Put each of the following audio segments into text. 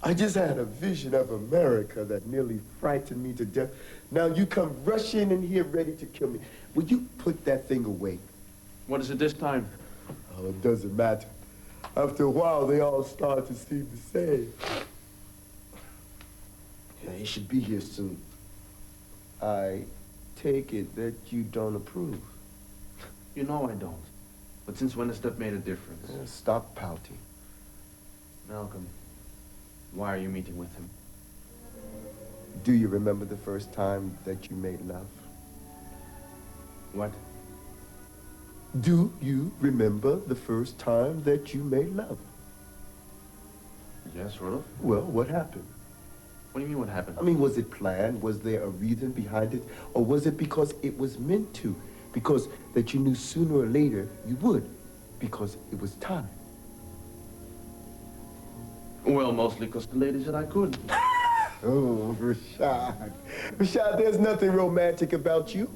I just had a vision of America that nearly frightened me to death. Now you come rushing in here ready to kill me. Will you put that thing away? What is it this time? Oh, it doesn't matter. After a while, they all start to seem the same. Yeah, he should be here soon. I take it that you don't approve. You know I don't. But since when has that made a difference? Stop pouting. Malcolm, why are you meeting with him? Do you remember the first time that you made love? What? Do you remember the first time that you made love? Yes, sort of. Well, what happened? What do you mean, what happened? I mean, was it planned? Was there a reason behind it? Or was it because it was meant to? Because that you knew sooner or later you would? Because it was time? Well, mostly because the lady said I could. Oh, Rashad. Rashad, there's nothing romantic about you.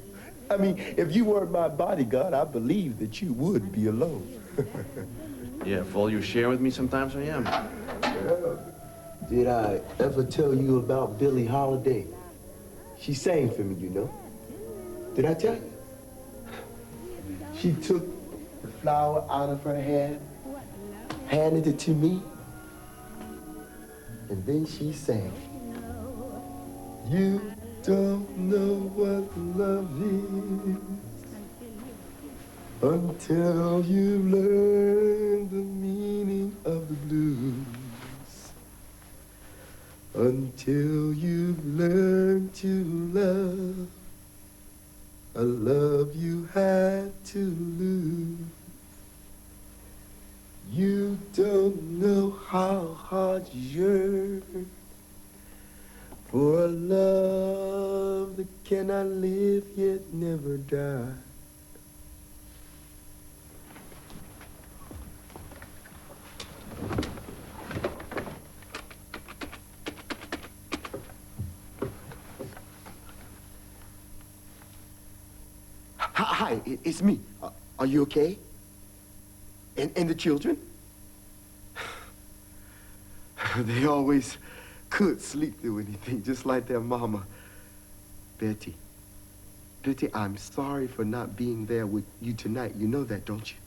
I mean, if you weren't my bodyguard, I believe that you would be alone. Yeah, if all you share with me sometimes I am. Did I ever tell you about Billie Holiday? She sang for me, you know. Did I tell you? She took the flower out of her hand, handed it to me, and then she sang. You don't know what love is until you learn the meaning of the blues. Until you've learned to love a love you had to lose. You don't know how hard you yearn for a love that cannot live yet never die. Hi, it's me. Are you okay? And the children? They always could sleep through anything, just like their mama. Betty, I'm sorry for not being there with you tonight. You know that, don't you?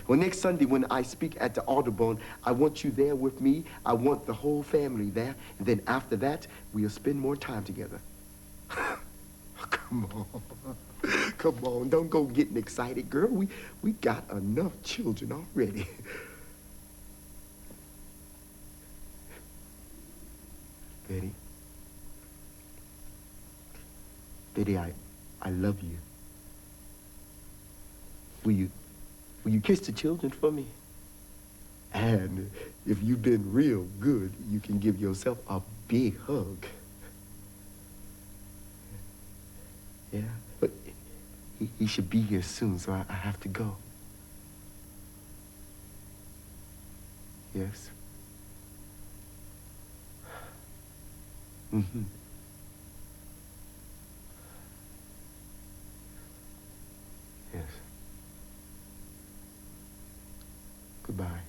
Well, next Sunday when I speak at the Audubon, I want you there with me. I want the whole family there. And then after that, we'll spend more time together. Come on. Come on, don't go getting excited, girl. We got enough children already. Betty, I love you. Will you kiss the children for me? And if you've been real good, you can give yourself a big hug. Yeah, but he should be here soon, so I have to go. Yes? Mm-hmm. Yes. Goodbye.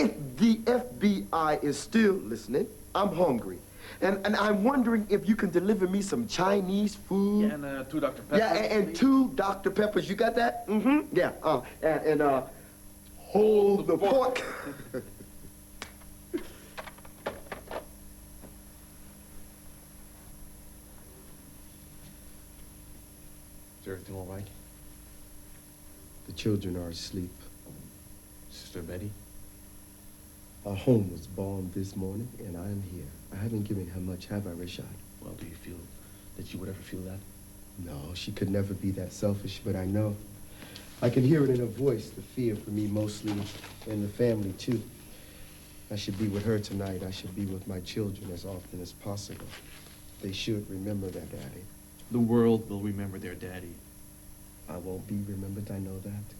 If the FBI is still listening, I'm hungry. And I'm wondering if you can deliver me some Chinese food. Yeah, and 2 Dr. Peppers. Yeah, and 2 Dr. Peppers. You got that? Mm-hmm. Yeah. And hold the pork. Is everything all right? The children are asleep. Sister Betty? Our home was bombed this morning, and I'm here. I haven't given her much, have I, Rashad? Well, do you feel that you would ever feel that? No, she could never be that selfish, but I know. I can hear it in her voice, the fear for me mostly, and the family, too. I should be with her tonight. I should be with my children as often as possible. They should remember their daddy. The world will remember their daddy. I won't be remembered, I know that.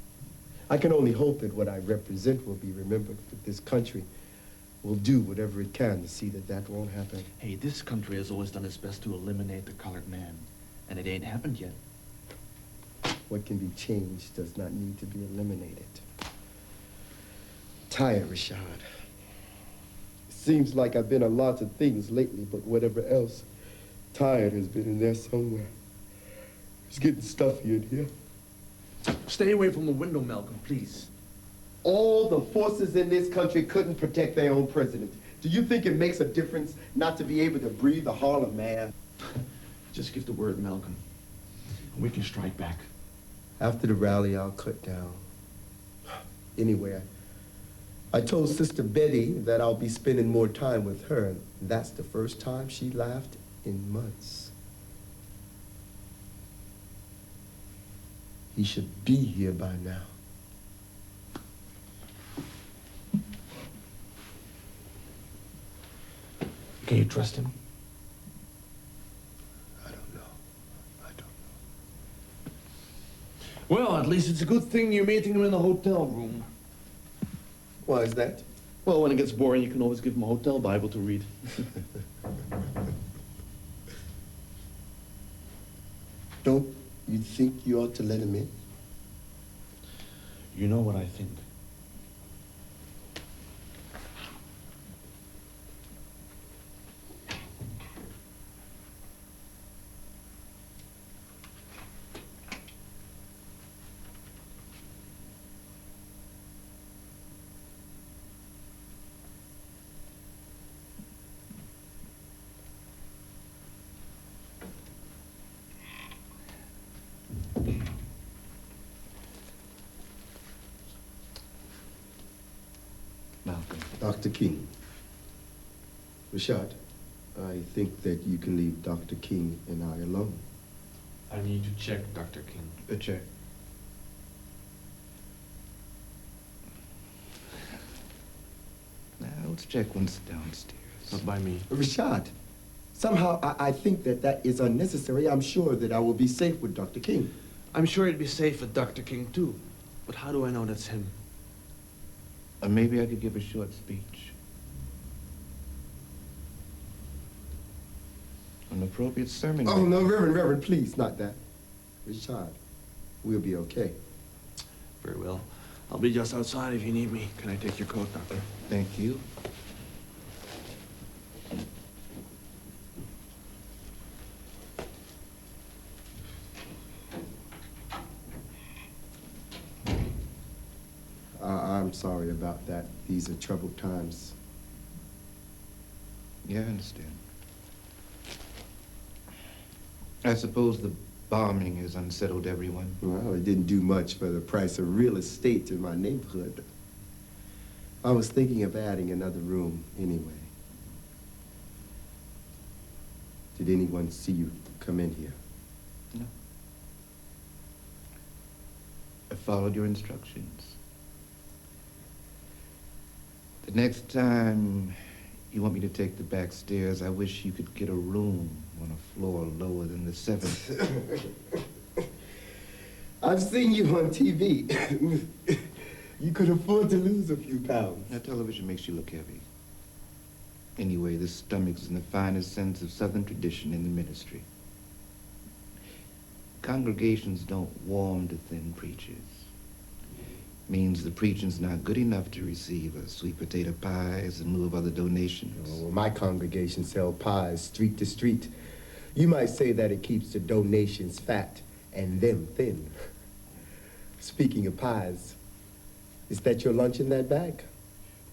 I can only hope that what I represent will be remembered, that this country will do whatever it can to see that that won't happen. Hey, this country has always done its best to eliminate the colored man, and it ain't happened yet. What can be changed does not need to be eliminated. Tired, Rashad. It seems like I've been a lot of things lately, but whatever else, tired has been in there somewhere. It's getting stuffy in here. Stay away from the window, Malcolm, please. All the forces in this country couldn't protect their own president. Do you think it makes a difference not to be able to breathe the Harlem air? Just give the word, Malcolm, and we can strike back. After the rally, I'll cut down. Anyway, I told Sister Betty that I'll be spending more time with her, and that's the first time she laughed in months. He should be here by now. Can you trust him? I don't know. I don't know. Well, at least it's a good thing you're meeting him in the hotel room. Why is that? Well, when it gets boring, you can always give him a hotel Bible to read. Don't you think you ought to let him in? You know what I think. Malcolm. Dr. King. Rashad, I think that you can leave Dr. King and I alone. I need to check, Dr. King. A check. Now, let's check once downstairs. Not by me. Rashad, somehow I think that that is unnecessary. I'm sure that I will be safe with Dr. King. I'm sure it'd be safe with Dr. King, too. But how do I know that's him? Maybe I could give a short speech. An appropriate sermon. Oh, no, Reverend, please, not that. Rashad, we'll be okay. Very well. I'll be just outside if you need me. Can I take your coat, Doctor? Thank you. I'm sorry about that. These are troubled times. Yeah, I understand. I suppose the bombing has unsettled everyone. Well, it didn't do much for the price of real estate in my neighborhood. I was thinking of adding another room anyway. Did anyone see you come in here? No. I followed your instructions. The next time you want me to take the back stairs, I wish you could get a room on a floor lower than the 7th. I've seen you on TV. You could afford to lose a few pounds. Now, television makes you look heavy. Anyway, the stomach's in the finest sense of Southern tradition in the ministry. Congregations don't warm to thin preachers. Means the preaching's not good enough to receive a sweet potato pies in lieu of other donations. Oh, well, my congregation sell pies street to street. You might say that it keeps the donations fat and them thin. Speaking of pies, is that your lunch in that bag?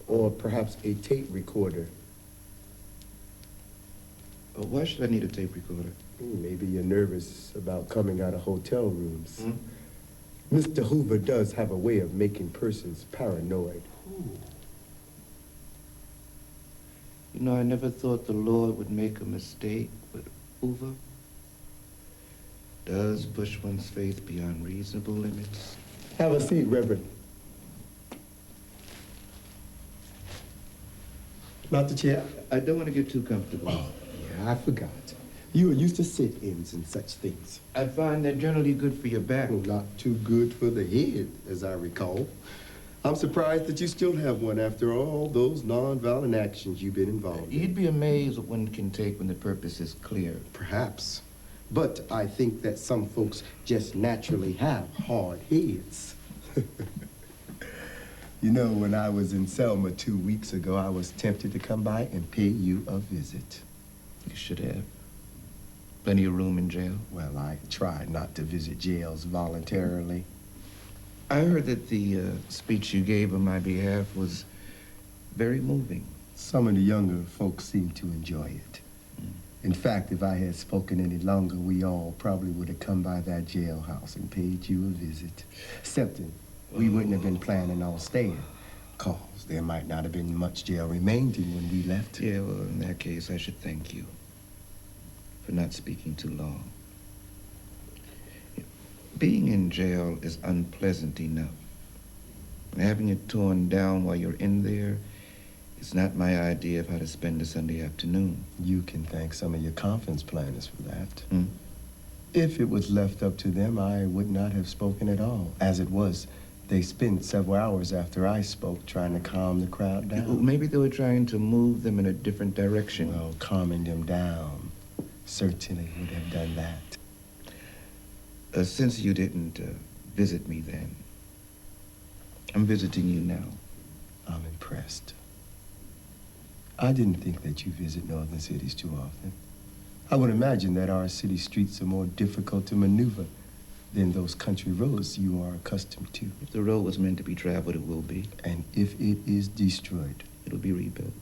Or perhaps a tape recorder? Why should I need a tape recorder? Maybe you're nervous about coming out of hotel rooms. Hmm? Mr. Hoover does have a way of making persons paranoid. You know, I never thought the Lord would make a mistake, but Hoover does push one's faith beyond reasonable limits. Have a seat, Reverend. Not the chair. I don't want to get too comfortable. Yeah, I forgot. You are used to sit-ins and such things. I find they're generally good for your back. Well, not too good for the head, as I recall. I'm surprised that you still have one after all those non-violent actions you've been involved in. You'd be amazed what one can take when the purpose is clear. Perhaps. But I think that some folks just naturally have hard heads. You know, when I was in Selma 2 weeks ago, I was tempted to come by and pay you a visit. You should have. Plenty of room in jail. Well, I try not to visit jails voluntarily. I heard that the speech you gave on my behalf was very moving. Some of the younger folks seem to enjoy it. In fact, if I had spoken any longer, we all probably would have come by that jailhouse and paid you a visit. Excepting we wouldn't have been planning on staying, 'cause there might not have been much jail remaining when we left. Yeah, well, in that case, I should thank you for not speaking too long. Being in jail is unpleasant enough. Having it torn down while you're in there is not my idea of how to spend a Sunday afternoon. You can thank some of your conference planners for that. Hmm? If it was left up to them, I would not have spoken at all. As it was, they spent several hours after I spoke trying to calm the crowd down. Maybe they were trying to move them in a different direction. Well, calming them down certainly would have done that. Since you didn't visit me then, I'm visiting you now. I'm impressed. I didn't think that you visit northern cities too often. I would imagine that our city streets are more difficult to maneuver than those country roads you are accustomed to. If the road was meant to be traveled, it will be. And if it is destroyed, It'll be rebuilt.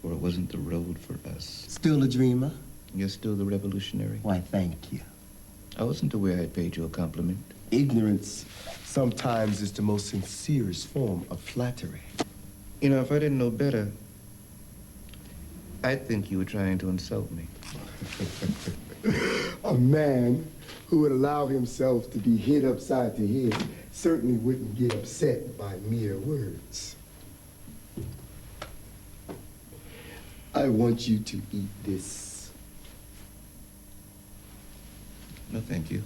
Or it wasn't the road for us. still a dreamer? You're still the revolutionary? Why, thank you. I wasn't aware I paid you a compliment. Ignorance sometimes is the most sincerest form of flattery. You know, if I didn't know better, I'd think you were trying to insult me. A man who would allow himself to be hit upside the head certainly wouldn't get upset by mere words. I want you to eat this. No, thank you.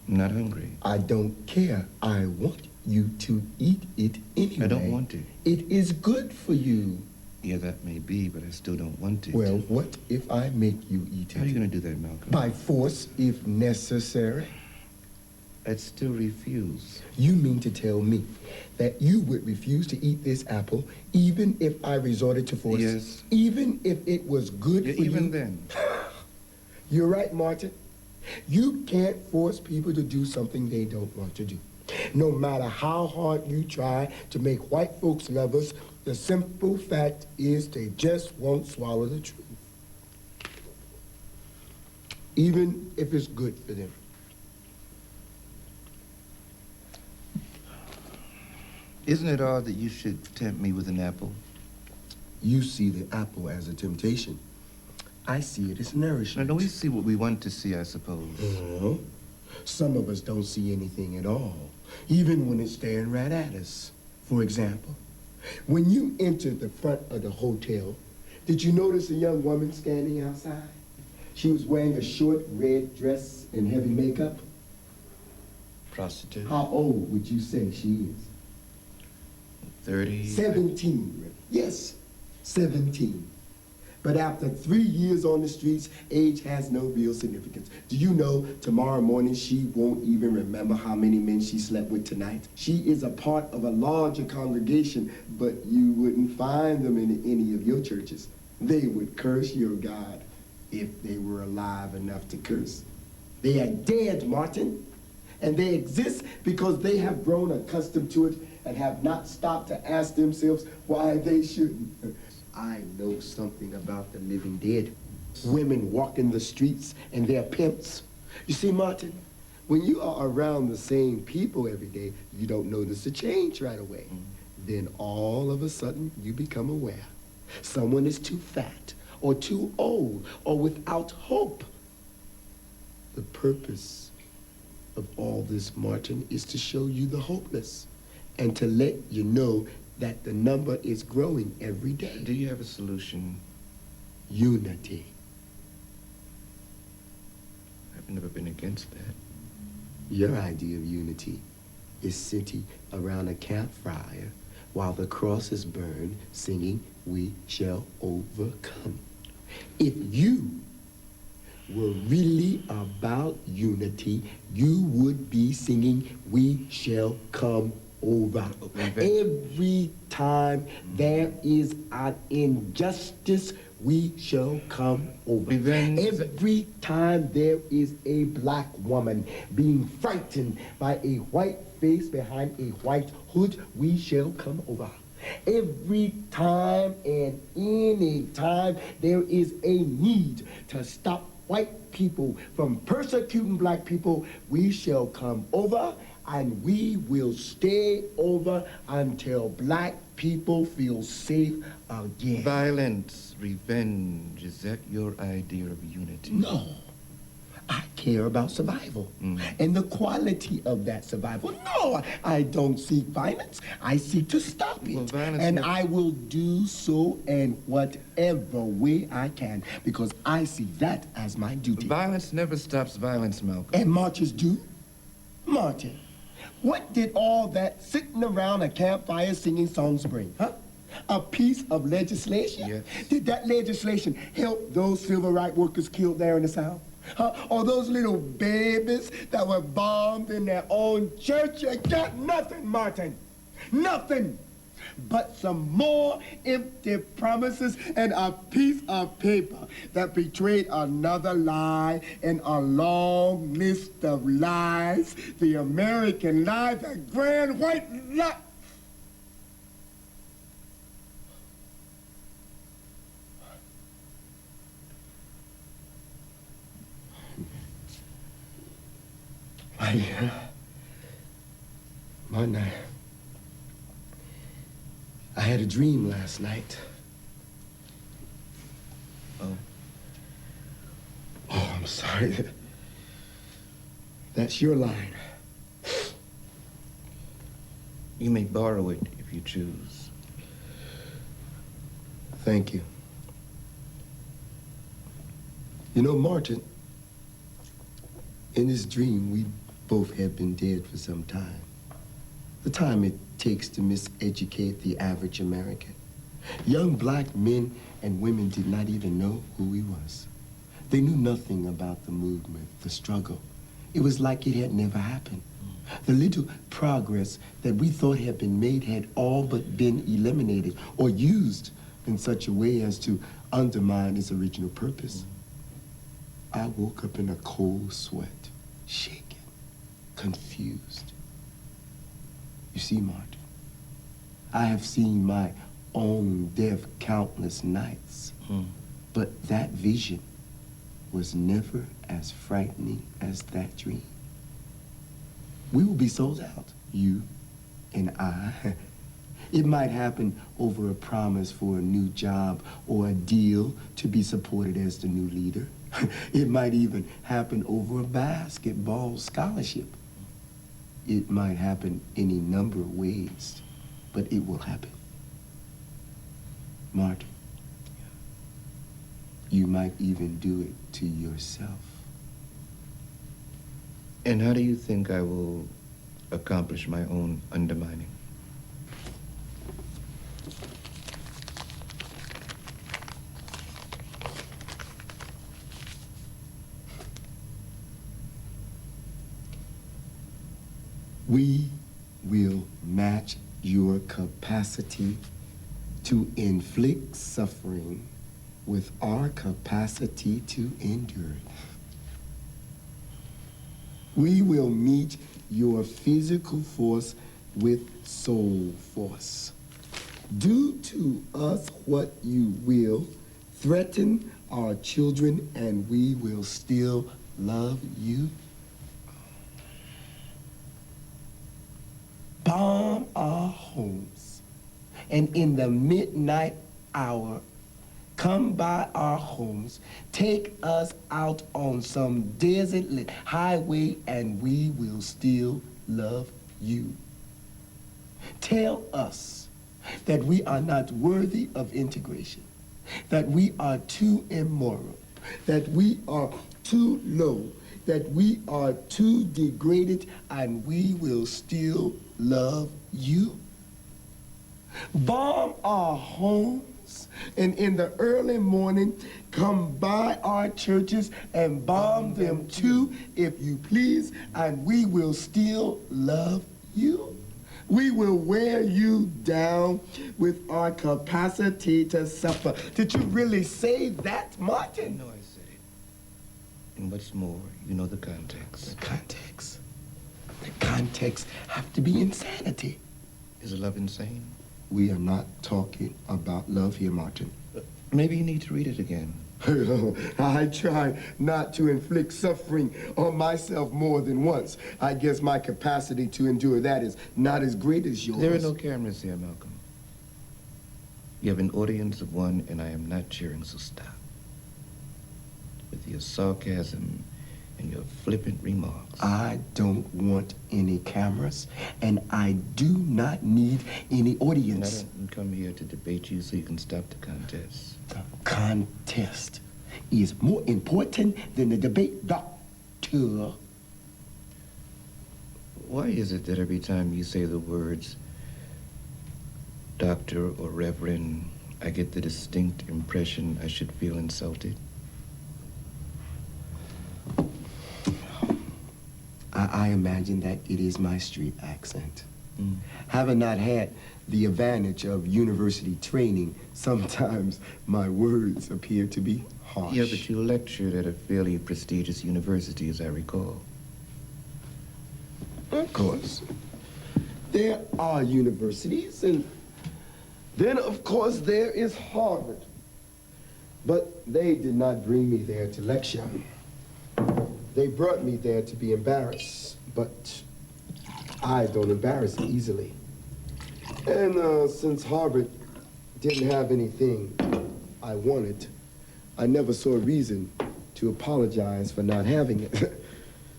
I'm not hungry. I don't care. I want you to eat it anyway. I don't want to. It is good for you. Yeah, that may be, but I still don't want it. Well, what if I make you eat it? How are you going to do that, Malcolm? By force, if necessary. I'd still refuse. You mean to tell me that you would refuse to eat this apple even if I resorted to force? Yes. Even if it was good Yeah, for you? even then. You're right, Martin. You can't force people to do something they don't want to do. No matter how hard you try to make white folks love us, the simple fact is they just won't swallow the truth. Even if it's good for them. Isn't it odd that you should tempt me with an apple? You see the apple as a temptation. I see it as nourishment. Now, don't we see what we want to see, I suppose? Uh-huh. Some of us don't see anything at all, even when it's staring right at us. For example, when you entered the front of the hotel, did you notice a young woman standing outside? She was wearing a short red dress and heavy makeup. Prostitute? How old would you say she is? 30? 17. Yes, 17. But after 3 years on the streets, age has no real significance. Do you know tomorrow morning she won't even remember how many men she slept with tonight? She is a part of a larger congregation, but you wouldn't find them in any of your churches. They would curse your God if they were alive enough to curse. They are dead, Martin, and they exist because they have grown accustomed to it and have not stopped to ask themselves why they shouldn't. I know something about the living dead. Women walking the streets and they're pimps. You see, Martin, when you are around the same people every day, you don't notice a change right away. Then all of a sudden, you become aware. Someone is too fat or too old or without hope. The purpose of all this, Martin, is to show you the hopeless and to let you know that the number is growing every day. Do you have a solution? Unity. I've never been against that. Your idea of unity is sitting around a campfire while the crosses burn, singing, "We shall overcome." If you were really about unity, you would be singing, "We shall come over." Every time there is an injustice, we shall come over. Every time there is a black woman being frightened by a white face behind a white hood, we shall come over. Every time and any time there is a need to stop white people from persecuting black people, we shall come over, and we will stay over until black people feel safe again. Violence, revenge, is that your idea of unity? No. I care about survival and the quality of that survival. No, I don't seek violence. I seek to stop it. Well, violence and never... I will do so in whatever way I can, because I see that as my duty. Violence never stops violence, Malcolm. And marches do? Martin, what did all that sitting around a campfire singing songs bring, huh? A piece of legislation? Yes. Did that legislation help those civil rights workers killed there in the South? Or those little babies that were bombed in their own church? You got nothing, Martin. Nothing but some more empty promises and a piece of paper that betrayed another lie in a long list of lies. The American lie, the grand white lie. Martin, I had a dream last night. Oh? Oh, I'm sorry. That's your line. You may borrow it if you choose. Thank you. You know, Martin, in this dream, we both have been dead for some time. The time it takes to miseducate the average American. Young black men and women did not even know who he was. They knew nothing about the movement, the struggle. It was like it had never happened. The little progress that we thought had been made had all but been eliminated or used in such a way as to undermine its original purpose. I woke up in a cold sweat, shaken, confused. You see, Martin, I have seen my own death countless nights, but that vision was never as frightening as that dream. We will be sold out, you and I. It might happen over a promise for a new job or a deal to be supported as the new leader. It might even happen over a basketball scholarship. It might happen any number of ways, but it will happen. Martin, you might even do it to yourself. And how do you think I will accomplish my own undermining? We will match your capacity to inflict suffering with our capacity to endure it. We will meet your physical force with soul force. Do to us what you will, threaten our children, and we will still love you. Bomb our homes, and in the midnight hour, come by our homes, take us out on some desert-lit highway, and we will still love you. Tell us that we are not worthy of integration, that we are too immoral, that we are too low, that we are too degraded, and we will still love you? Bomb our homes, and in the early morning, come by our churches and bomb them too, if you please, and we will still love you. We will wear you down with our capacity to suffer. Did you really say that, Martin? No, I said it. And what's more, you know the context. The context. The context have to be insanity. Is love insane? We are not talking about love here, Martin. Maybe you need to read it again. I try not to inflict suffering on myself more than once. I guess my capacity to endure that is not as great as yours. There are no cameras here, Malcolm. You have an audience of one, and I am not cheering, so stop. With your sarcasm and your flippant remarks. I don't want any cameras, and I do not need any audience. And I didn't come here to debate you so you can stop the contest. The contest is more important than the debate, Doctor. Why is it that every time you say the words doctor or reverend, I get the distinct impression I should feel insulted? I imagine that it is my street accent. Having not had the advantage of university training, sometimes my words appear to be harsh. Yeah, but you lectured at a fairly prestigious university, as I recall. Of course. There are universities, and then, of course, there is Harvard. But they did not bring me there to lecture. They brought me there to be embarrassed, but I don't embarrass easily. And since Harvard didn't have anything I wanted, I never saw a reason to apologize for not having it.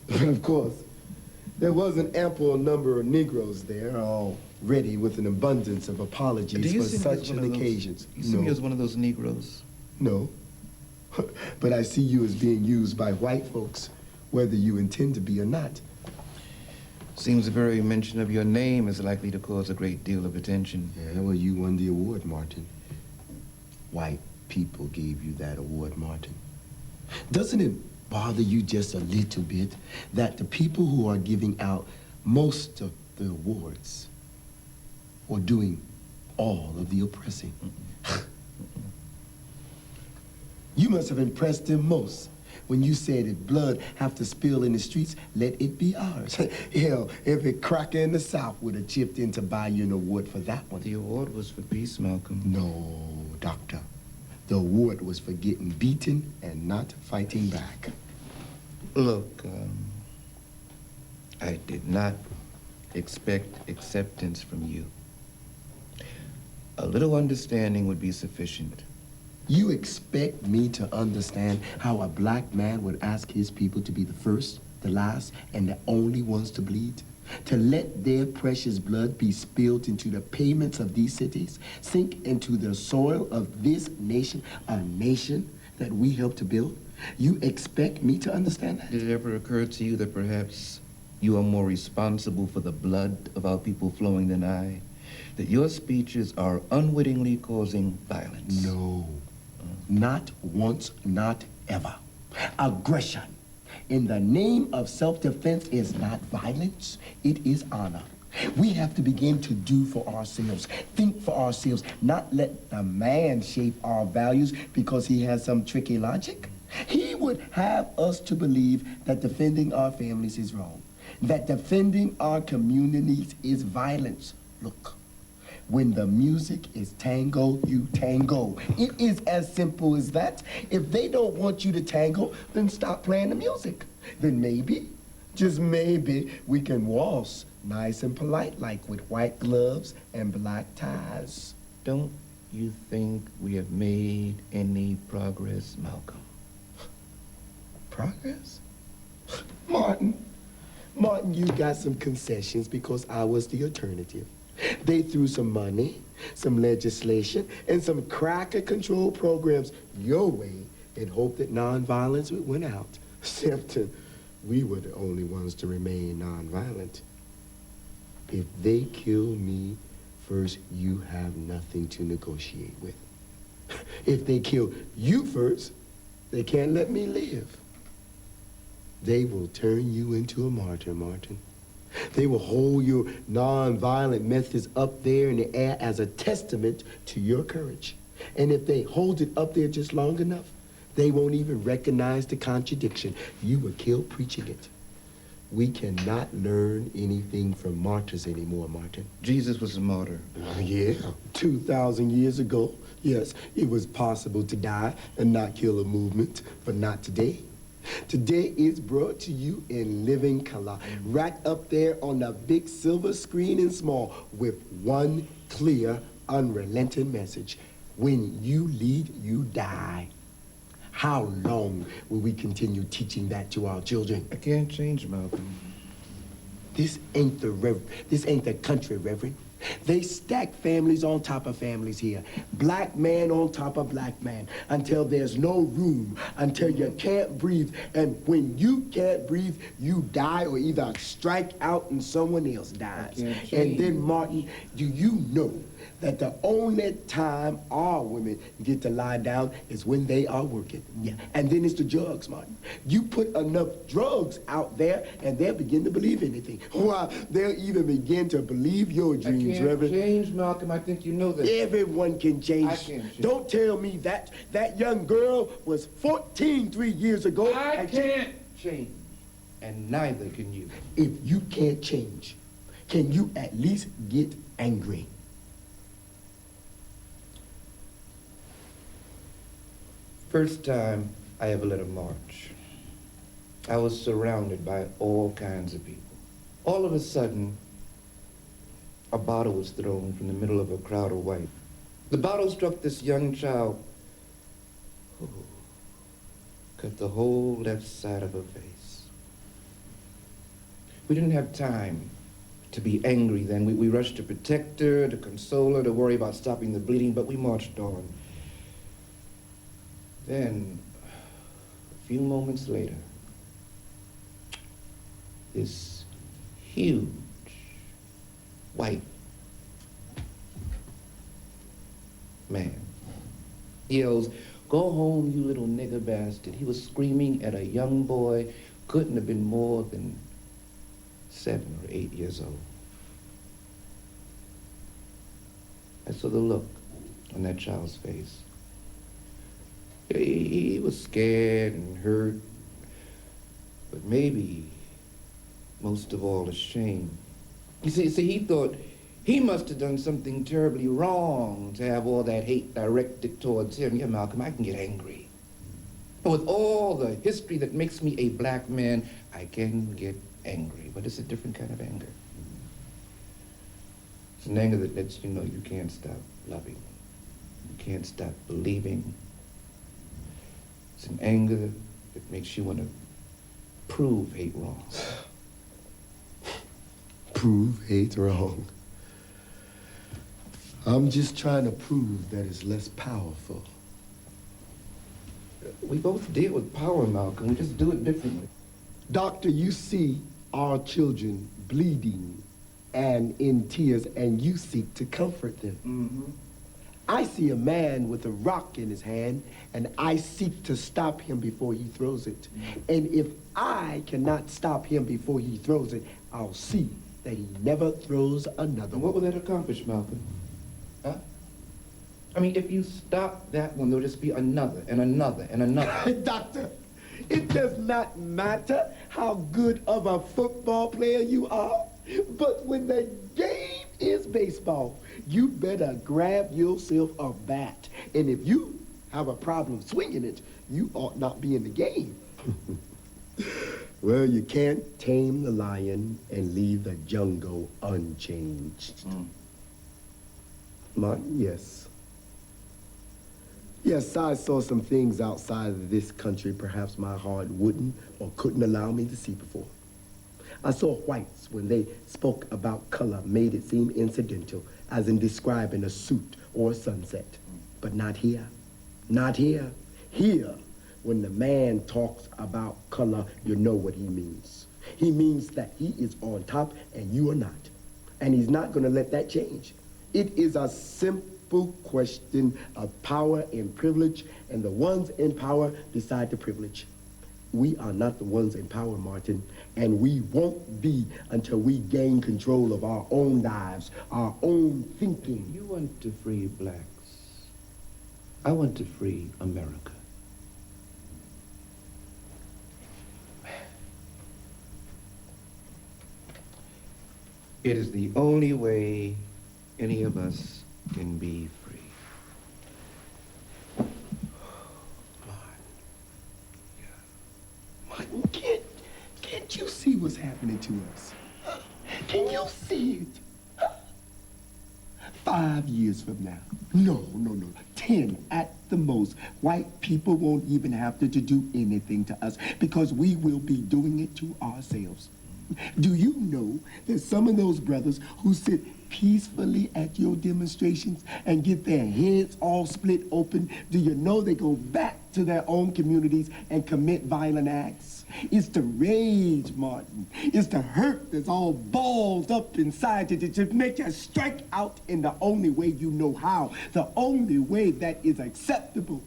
But of course, there was an ample number of Negroes there, all ready with an abundance of apologies for such occasions. You see me as one of those Negroes? No. But I see you as being used by white folks, whether you intend to be or not. Seems the very mention of your name is likely to cause a great deal of attention. Yeah, well, you won the award, Martin. White people gave you that award, Martin. Doesn't it bother you just a little bit that the people who are giving out most of the awards are doing all of the oppressing? You must have impressed them most when you said if blood have to spill in the streets, let it be ours. Hell, every cracker in the South would have chipped in to buy you an award for that one. The award was for peace, Malcolm. No, Doctor. The award was for getting beaten and not fighting back. Look, I did not expect acceptance from you. A little understanding would be sufficient. You expect me to understand how a black man would ask his people to be the first, the last, and the only ones to bleed? To let their precious blood be spilled into the pavements of these cities, sink into the soil of this nation, a nation that we helped to build? You expect me to understand that? Did it ever occur to you that perhaps you are more responsible for the blood of our people flowing than I? That your speeches are unwittingly causing violence? No. Not once, not ever. Aggression in the name of self-defense is not violence, it is honor. We have to begin to do for ourselves, think for ourselves, not let the man shape our values because he has some tricky logic. He would have us to believe that defending our families is wrong, that defending our communities is violence. Look. When the music is tango, you tango. It is as simple as that. If they don't want you to tango, then stop playing the music. Then maybe, just maybe, we can waltz nice and polite, like with white gloves and black ties. Don't you think we have made any progress, Malcolm? Progress? Martin, you got some concessions because I was the alternative. They threw some money, some legislation, and some cracker control programs your way in hope that nonviolence would win out. Except we were the only ones to remain nonviolent. If they kill me first, you have nothing to negotiate with. If they kill you first, they can't let me live. They will turn you into a martyr, Martin. They will hold your nonviolent methods up there in the air as a testament to your courage. And if they hold it up there just long enough, they won't even recognize the contradiction. You were killed preaching it. We cannot learn anything from martyrs anymore, Martin. Jesus was a martyr. Yeah, 2,000 years ago, yes, it was possible to die and not kill a movement, but not today. Today is brought to you in living color, right up there on the big silver screen in small, with one clear, unrelenting message. When you lead, you die. How long will we continue teaching that to our children? I can't change, Malcolm. This ain't the country, Reverend. They stack families on top of families here. Black man on top of black man until there's no room, until you can't breathe. And when you can't breathe, you die or either strike out and someone else dies. And then, Martin, do you know that the only time our women get to lie down is when they are working? Yeah. And then it's the drugs, Martin. You put enough drugs out there and they'll begin to believe anything. Why, they'll even begin to believe your dreams, Reverend. Change, Malcolm. I think you know that. Everyone can change. I can't change. Don't tell me that young girl was 14 3 years ago. I can't change, and neither can you. If you can't change, can you at least get angry? First time I ever led a march, I was surrounded by all kinds of people. All of a sudden, a bottle was thrown from the middle of a crowd of white. The bottle struck this young child, cut the whole left side of her face. We didn't have time to be angry then. We rushed to protect her, to console her, to worry about stopping the bleeding, but we marched on. Then, a few moments later, this huge white man yells, "Go home, you little nigger bastard." He was screaming at a young boy, couldn't have been more than 7 or 8 years old. I saw the look on that child's face. He was scared and hurt, but maybe most of all ashamed. You see, he thought he must have done something terribly wrong to have all that hate directed towards him. Yeah, Malcolm, I can get angry. But with all the history that makes me a black man, I can get angry, but it's a different kind of anger. It's an anger that lets you know you can't stop loving. You can't stop believing. It's an anger that makes you want to prove hate wrong. Prove hate wrong. I'm just trying to prove that it's less powerful. We both deal with power, Malcolm. We just do it differently. Doctor, you see our children bleeding and in tears, and you seek to comfort them. Mm-hmm. I see a man with a rock in his hand, and I seek to stop him before he throws it. And if I cannot stop him before he throws it, I'll see that he never throws another And one. what will that accomplish, Malcolm? Huh? I mean, if you stop that one, there'll just be another and another and another. Doctor, it does not matter how good of a football player you are, but when the game is baseball, you better grab yourself a bat. And if you have a problem swinging it, you ought not be in the game. Well, you can't tame the lion and leave the jungle unchanged. Martin, yes. Yes, I saw some things outside of this country perhaps my heart wouldn't or couldn't allow me to see before. I saw whites, when they spoke about color, made it seem incidental, as in describing a suit or a sunset. But not here. Not here. Here, when the man talks about color, you know what he means. He means that he is on top and you are not. And he's not going to let that change. It is a simple question of power and privilege, and the ones in power decide the privilege. We are not the ones in power, Martin, and we won't be until we gain control of our own lives, our own thinking. You want to free blacks. I want to free America. It is the only way any of us can be free. Martin, can't you see what's happening to us? Can you see it? 5 years from now, no, 10 at the most, white people won't even have to do anything to us because we will be doing it to ourselves. Do you know that some of those brothers who sit peacefully at your demonstrations and get their heads all split open, do you know they go back to their own communities and commit violent acts? It's the rage, Martin. It's the hurt that's all balled up inside you to make you strike out in the only way you know how, the only way that is acceptable.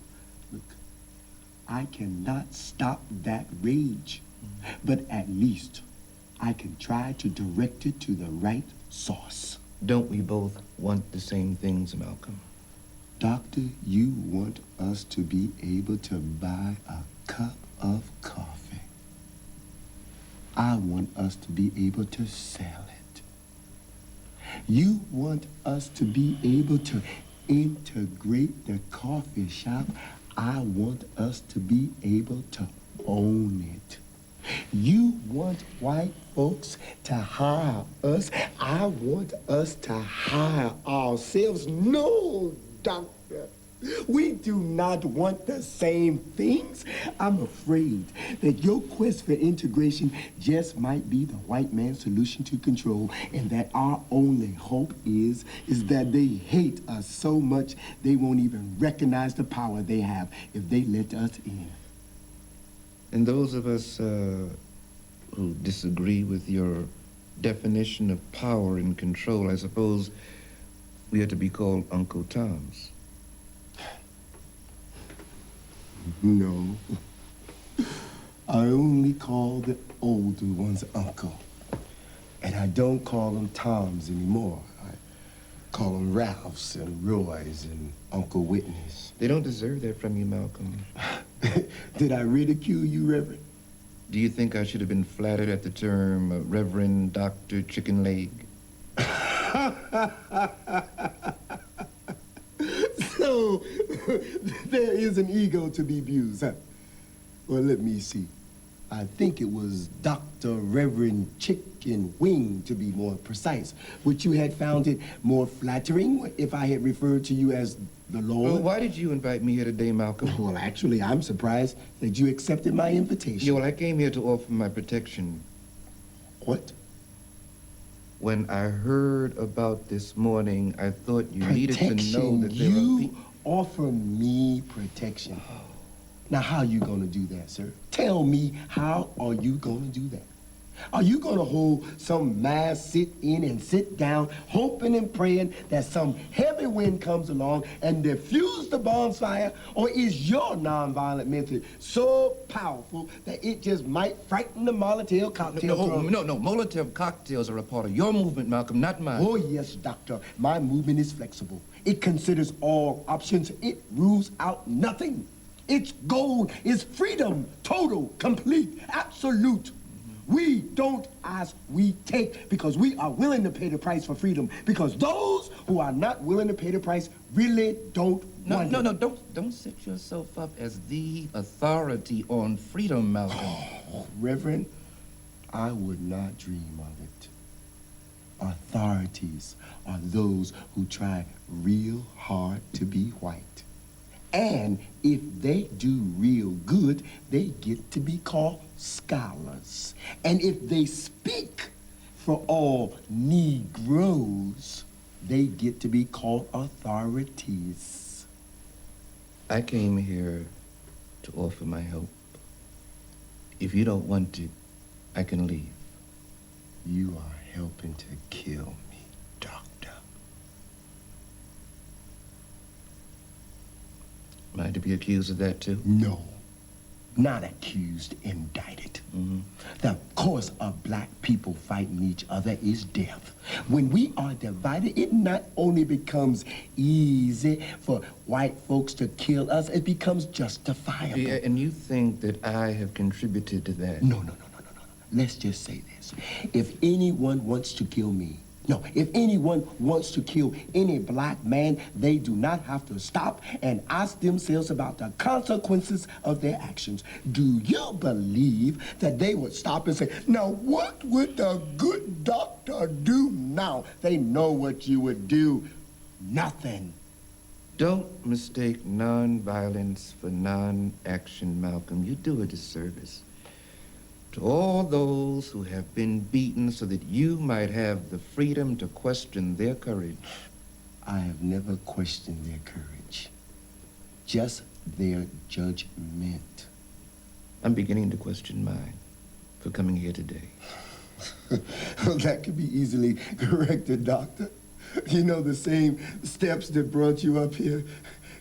Look, I cannot stop that rage, but at least I can try to direct it to the right source. Don't we both want the same things, Malcolm? Doctor, you want us to be able to buy a cup of coffee. I want us to be able to sell it. You want us to be able to integrate the coffee shop. I want us to be able to own it. You want white folks to hire us. I want us to hire ourselves. No, doctor. We do not want the same things. I'm afraid that your quest for integration just might be the white man's solution to control, and that our only hope is that they hate us so much they won't even recognize the power they have if they let us in. And those of us who disagree with your definition of power and control, I suppose we are to be called Uncle Toms. No. I only call the older ones Uncle. And I don't call them Toms anymore. I call them Ralphs and Roys and Uncle Whitneys. They don't deserve that from you, Malcolm. Did I ridicule you, Reverend? Do you think I should have been flattered at the term Reverend Dr. Chicken Leg? So, there is an ego to be abused, huh? Well, let me see. I think it was Dr. Reverend Chicken Wing, to be more precise. Would you had found it more flattering if I had referred to you as the Lord? Well, why did you invite me here today, Malcolm? Well, actually, I'm surprised that you accepted my invitation. Yeah, well, I came here to offer my protection. What? When I heard about this morning, I thought you needed to know that there are You offer me protection. Now, how are you going to do that, sir? Tell me, how are you going to do that? Are you going to hold some mass sit-in and sit down, hoping and praying that some heavy wind comes along and diffuse the bonfire? Or is your nonviolent method so powerful that it just might frighten the Molotov cocktail? No, Molotov cocktails are a part of your movement, Malcolm, not mine. Oh, yes, doctor. My movement is flexible. It considers all options. It rules out nothing. Its goal is freedom, total, complete, absolute. We don't ask, we take, because we are willing to pay the price for freedom. Because those who are not willing to pay the price really don't want it. Don't set yourself up as the authority on freedom, Malcolm. Oh, Reverend, I would not dream of it. Authorities are those who try real hard to be white. And if they do real good, they get to be called scholars. And if they speak for all Negroes, they get to be called authorities. I came here to offer my help. If you don't want it, I can leave. You are helping to kill me, Doctor. Am I to be accused of that, too? No, not accused, indicted. The course of black people fighting each other is death. When we are divided, it not only becomes easy for white folks to kill us, it becomes justifiable. Yeah, and you think that I have contributed to that? No. Let's just say this. If anyone wants to kill me, if anyone wants to kill any black man, they do not have to stop and ask themselves about the consequences of their actions. Do you believe that they would stop and say, now what would the good doctor do now? They know what you would do. Nothing. Don't mistake non-violence for non-action, Malcolm. You do a disservice to all those who have been beaten so that you might have the freedom to question their courage. I have never questioned their courage, just their judgment. I'm beginning to question mine for coming here today. That could be easily corrected, Doctor. You know, the same steps that brought you up here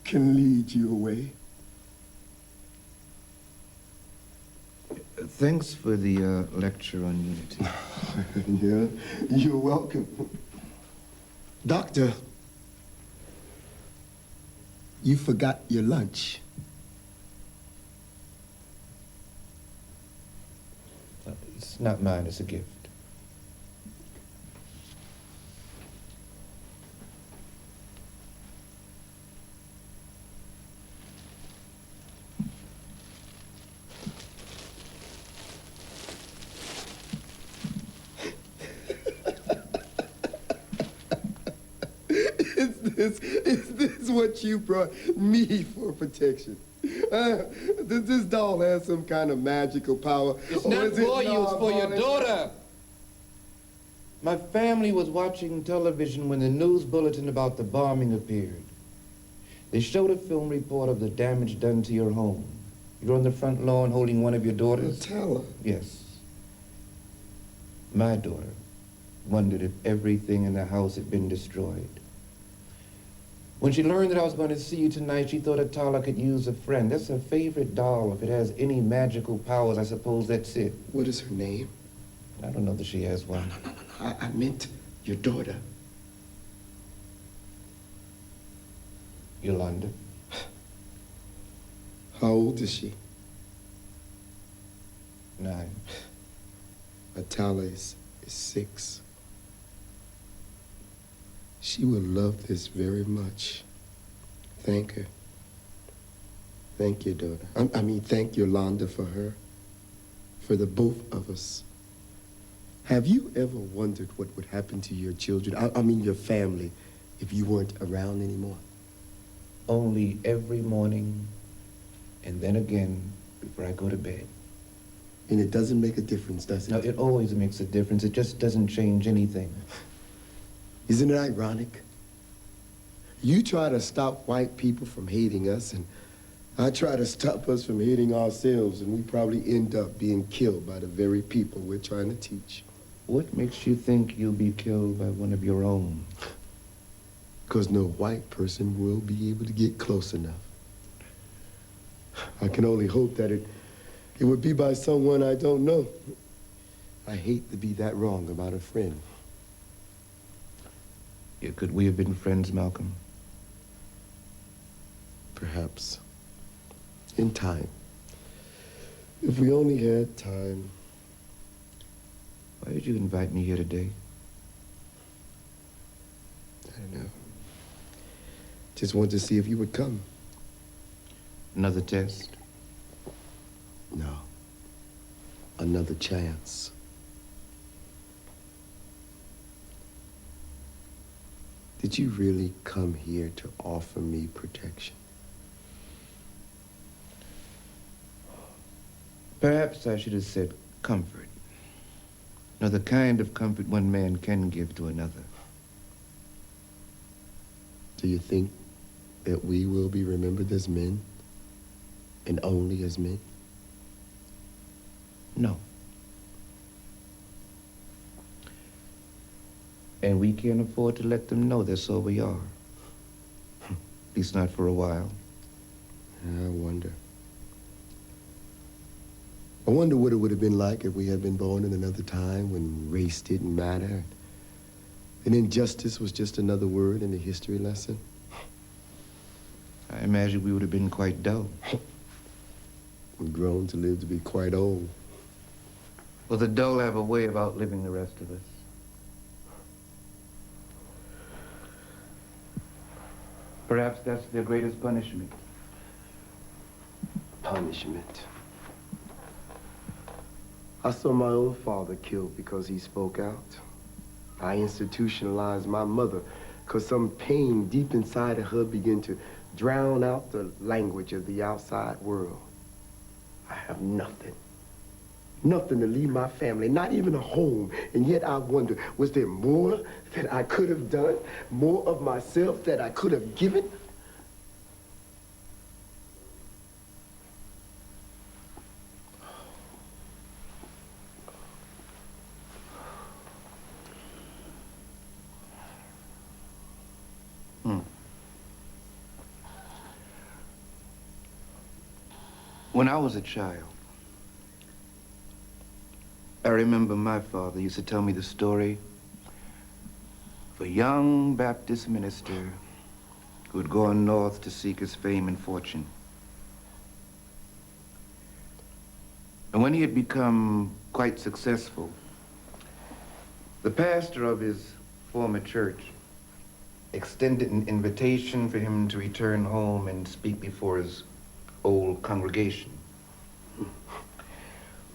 can lead you away. Thanks for the lecture on unity. Yeah, you're welcome. Doctor, you forgot your lunch. It's not mine, it's a gift. Is this what you brought me for protection? Does this doll have some kind of magical power? It's not for you, it's for your daughter. My family was watching television when the news bulletin about the bombing appeared. They showed a film report of the damage done to your home. You're on the front lawn holding one of your daughters? Tell her. Yes. My daughter wondered if everything in the house had been destroyed. When she learned that I was going to see you tonight, she thought Atala could use a friend. That's her favorite doll. If it has any magical powers, I suppose that's it. What is her name? I don't know that she has one. No. I meant your daughter. Yolanda. How old is she? 9. Atala is 6. She will love this very much. Thank her. Thank your daughter. Thank Yolanda for her. For the both of us. Have you ever wondered what would happen to your children, your family, if you weren't around anymore? Only every morning, and then again before I go to bed. And it doesn't make a difference, does it? No, it always makes a difference. It just doesn't change anything. Isn't it ironic? You try to stop white people from hating us, and I try to stop us from hating ourselves, and we probably end up being killed by the very people we're trying to teach. What makes you think you'll be killed by one of your own? Because no white person will be able to get close enough. I can only hope that it would be by someone I don't know. I hate to be that wrong about a friend. Yeah, could we have been friends, Malcolm? Perhaps. In time. If we only had time. Why did you invite me here today? I don't know. Just wanted to see if you would come. Another test? No. Another chance. Did you really come here to offer me protection? Perhaps I should have said comfort. Or the kind of comfort one man can give to another. Do you think that we will be remembered as men and only as men? No. And we can't afford to let them know that's all we are. At least not for a while. I wonder. I wonder what it would have been like if we had been born in another time when race didn't matter and injustice was just another word in the history lesson. I imagine we would have been quite dull. We've grown to live to be quite old. Well, the dull have a way of outliving the rest of us. Perhaps that's their greatest punishment. Punishment. I saw my own father killed because he spoke out. I institutionalized my mother because some pain deep inside of her began to drown out the language of the outside world. I have nothing. Nothing to leave my family, not even a home. And yet I wonder, was there more that I could have done? More of myself that I could have given? When I was a child, I remember my father used to tell me the story of a young Baptist minister who had gone north to seek his fame and fortune. And when he had become quite successful, the pastor of his former church extended an invitation for him to return home and speak before his old congregation.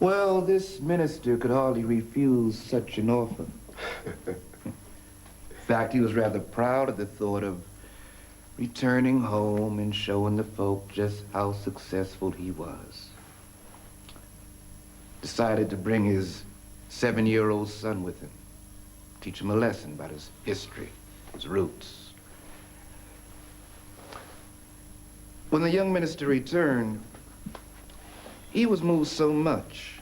Well, this minister could hardly refuse such an offer. In fact, he was rather proud of the thought of returning home and showing the folk just how successful he was. Decided to bring his 7-year-old son with him, teach him a lesson about his history, his roots. When the young minister returned, he was moved so much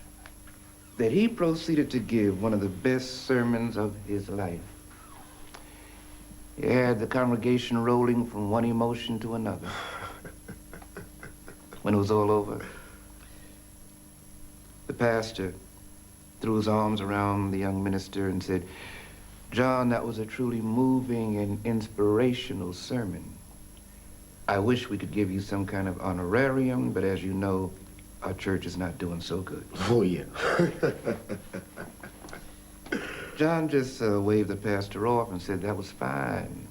that he proceeded to give one of the best sermons of his life. He had the congregation rolling from one emotion to another. When it was all over, the pastor threw his arms around the young minister and said, "John, that was a truly moving and inspirational sermon. I wish we could give you some kind of honorarium, but as you know, our church is not doing so good." Oh, yeah. John just waved the pastor off and said that was fine.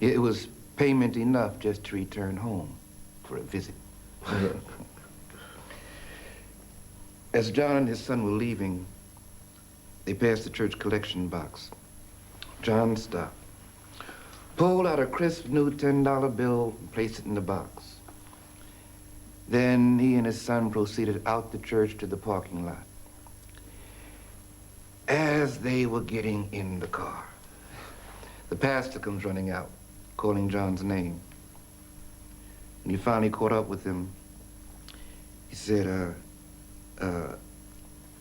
It was payment enough just to return home for a visit. As John and his son were leaving, they passed the church collection box. John stopped, pulled out a crisp new $10 bill and placed it in the box. Then he and his son proceeded out the church to the parking lot. As they were getting in the car, the pastor comes running out, calling John's name. When he finally caught up with him, he said,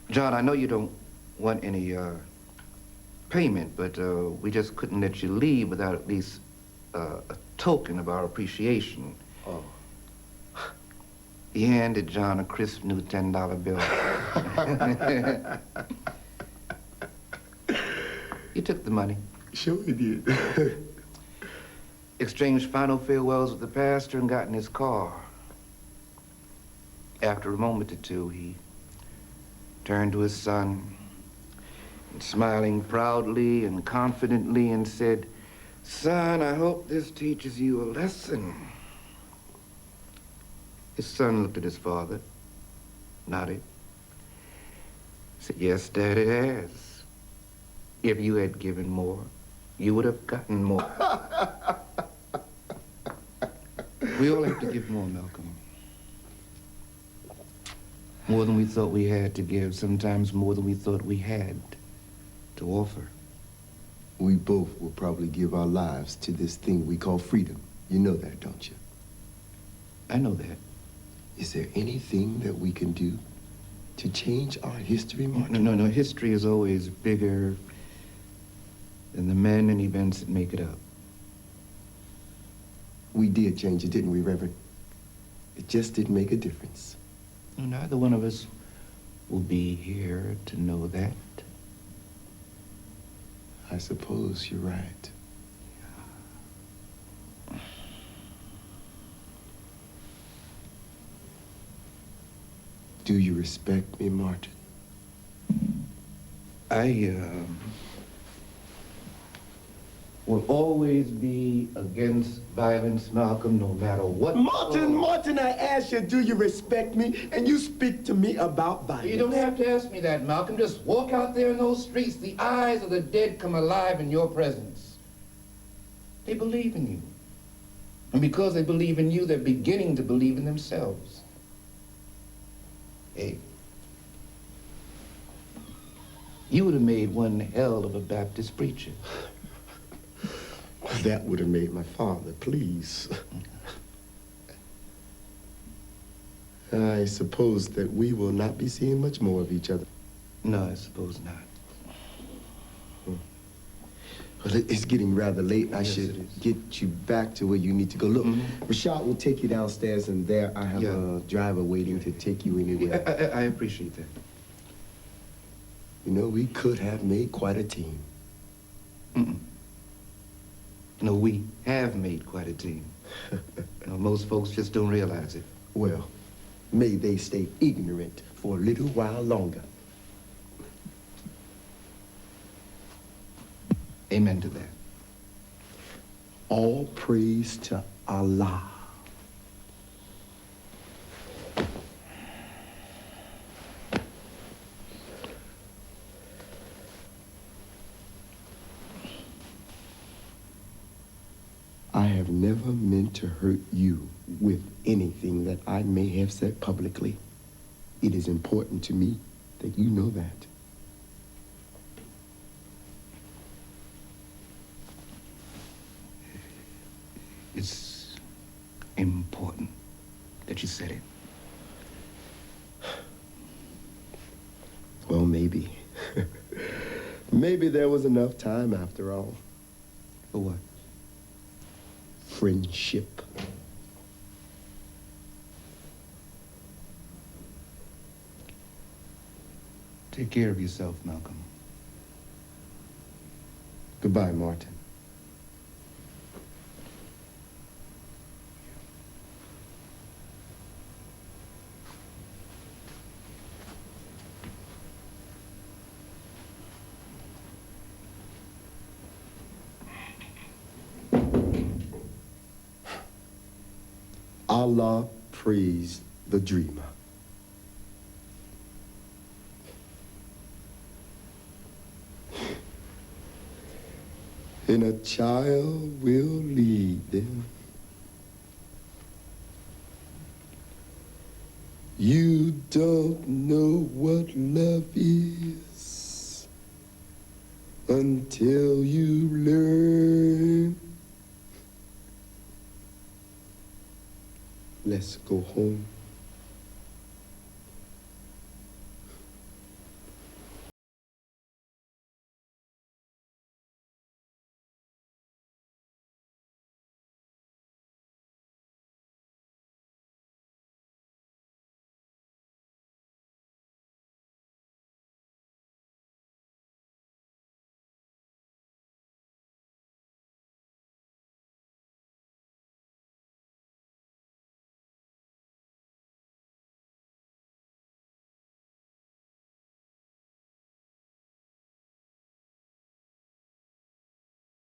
"John, I know you don't want any payment, but we just couldn't let you leave without at least a token of our appreciation." Oh. He handed John a crisp new $10 bill. He took the money. Sure he did. Exchanged final farewells with the pastor and got in his car. After a moment or two, he turned to his son, and smiling proudly and confidently, and said, "Son, I hope this teaches you a lesson." His son looked at his father, nodded, said, "Yes, Dad, it has. If you had given more, you would have gotten more." We all have to give more, Malcolm. More than we thought we had to give, sometimes more than we thought we had to offer. We both will probably give our lives to this thing we call freedom. You know that, don't you? I know that. Is there anything that we can do to change our history, Martin? No. History is always bigger than the men and events that make it up. We did change it, didn't we, Reverend? It just didn't make a difference. Neither one of us will be here to know that. I suppose you're right. Do you respect me, Martin? I will always be against violence, Malcolm, no matter what. Martin, I asked you, do you respect me? And you speak to me about violence. You don't have to ask me that, Malcolm. Just walk out there in those streets. The eyes of the dead come alive in your presence. They believe in you. And because they believe in you, they're beginning to believe in themselves. Hey, you would have made one hell of a Baptist preacher. That would have made my father, please. I suppose that we will not be seeing much more of each other. No, I suppose not. Well, it's getting rather late. I Yes, should it is. get you back to where you need to go. Look, Rashad will take you downstairs, and there I have a driver waiting to take you anywhere. I appreciate that. You know, we could have made quite a team. No, we have made quite a team. Most folks just don't realize it. Well, may they stay ignorant for a little while longer. Amen to that. All praise to Allah. I have never meant to hurt you with anything that I may have said publicly. It is important to me that you know that. It's important that you said it. Well, maybe. Maybe there was enough time after all. For what? Friendship. Take care of yourself, Malcolm. Goodbye, Martin. Allah praise the dreamer. And a child will lead them. You don't know what love is until you learn. Let's go home.